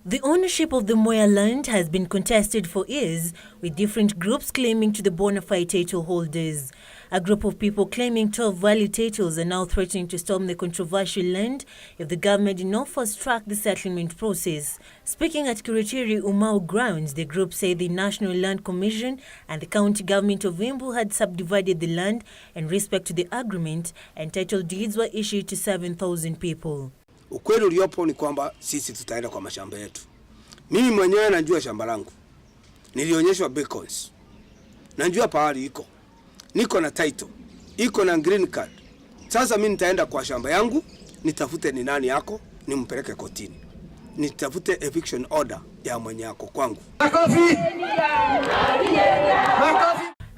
The ownership of the Mwea Land has been contested for years, with different groups claiming to the bona fide title holders. A group of people claiming 12 valid titles are now threatening to storm the controversial land if the government did not fast-track the settlement process. Speaking at Kiritiri Umau grounds, the group said the National Land Commission and the county government of Mbeere had subdivided the land in respect to the agreement, and title deeds were issued to 7,000 people. Ukweli uliopo ni kwamba sisi tutaenda kwa mashamba yetu. Mimi mwenyewe najua shamba langu. Nilionyeshwa beacons. Najua pahali iko. Niko na title. Iko na green card. Sasa mimi nitaenda kwa shamba yangu, nitafute ni nani yako, nimpeleke kotini. Nitafute eviction order ya mwenye yako kwangu.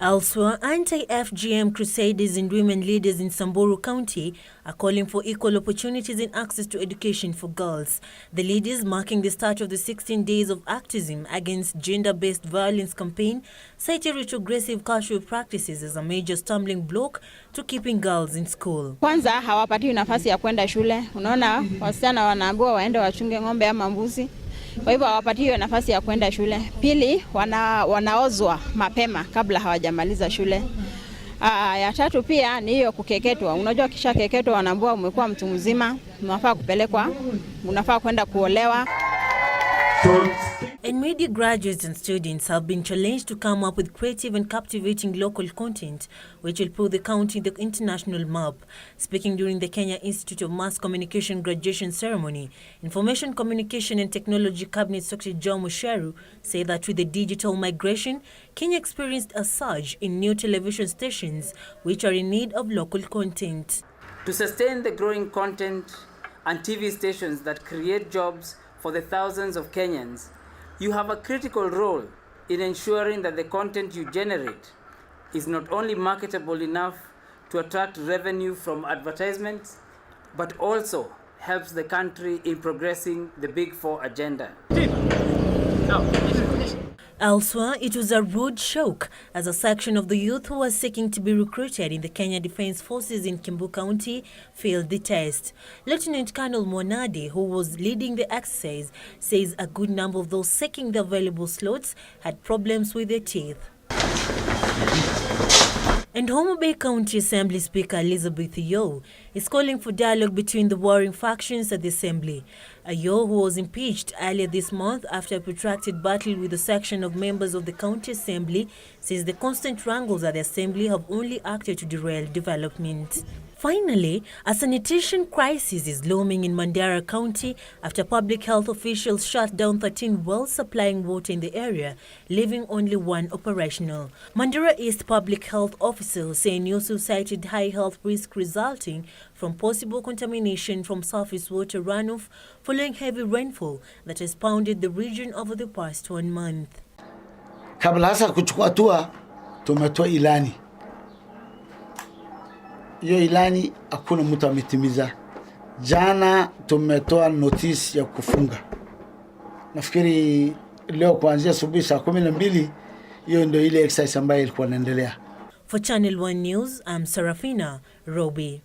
Elsewhere, anti-FGM crusaders and women leaders in Samburu County are calling for equal opportunities and access to education for girls. The leaders, marking the start of the 16 days of activism against gender-based violence campaign, cited retrogressive cultural practices as a major stumbling block to keeping girls in school. Kwanza hawapatiwi nafasi ya kwenda shule. Unaona wasichana wanaambiwa waende wachunge ng'ombe ama mbuzi. Kwa hivyo hawapatiwi nafasi ya kwenda shule. Pili, wanaozwa mapema kabla hawajamaliza shule. Ya tatu pia ni hiyo kukeketwa. Unajua kisha keketwa wanaambiwa umekuwa mtu mzima, unafaa kupelekwa, unafaa kwenda kuolewa. And media graduates and students have been challenged to come up with creative and captivating local content which will put the county in the international map. Speaking during the Kenya Institute of Mass Communication graduation ceremony, Information Communication and Technology Cabinet Secretary John Musheru said that with the digital migration, Kenya experienced a surge in new television stations which are in need of local content. To sustain the growing content and TV stations that create jobs for the thousands of Kenyans, you have a critical role in ensuring that the content you generate is not only marketable enough to attract revenue from advertisements, but also helps the country in progressing the Big Four agenda. Elsewhere, it was a rude shock as a section of the youth who was seeking to be recruited in the Kenya Defence Forces in Kiambu County failed the test. Lieutenant Colonel Monadi, who was leading the exercise, says a good number of those seeking the available slots had problems with their teeth. And Homa Bay County Assembly Speaker Elizabeth Yeo is calling for dialogue between the warring factions at the Assembly. Yeo, who was impeached earlier this month after a protracted battle with a section of members of the County Assembly, says the constant wrangles at the Assembly have only acted to derail development. Finally, a sanitation crisis is looming in Mbeere County after public health officials shut down 13 wells supplying water in the area, leaving only one operational. Mbeere East public health officials say also cited high health risk resulting from possible contamination from surface water runoff following heavy rainfall that has pounded the region over the past 1 month. Kabla hasa kuchukua hatua, tumetoa ilani. Hiyo ilani hakuna mtu ametimiza. Jana tumetoa notice ya kufunga. Nafikiri leo kuanzia asubuhi saa 12 hiyo ndio ile exercise ambayo ilikuwa inaendelea. For Channel 1 News, I'm Sarafina Robi.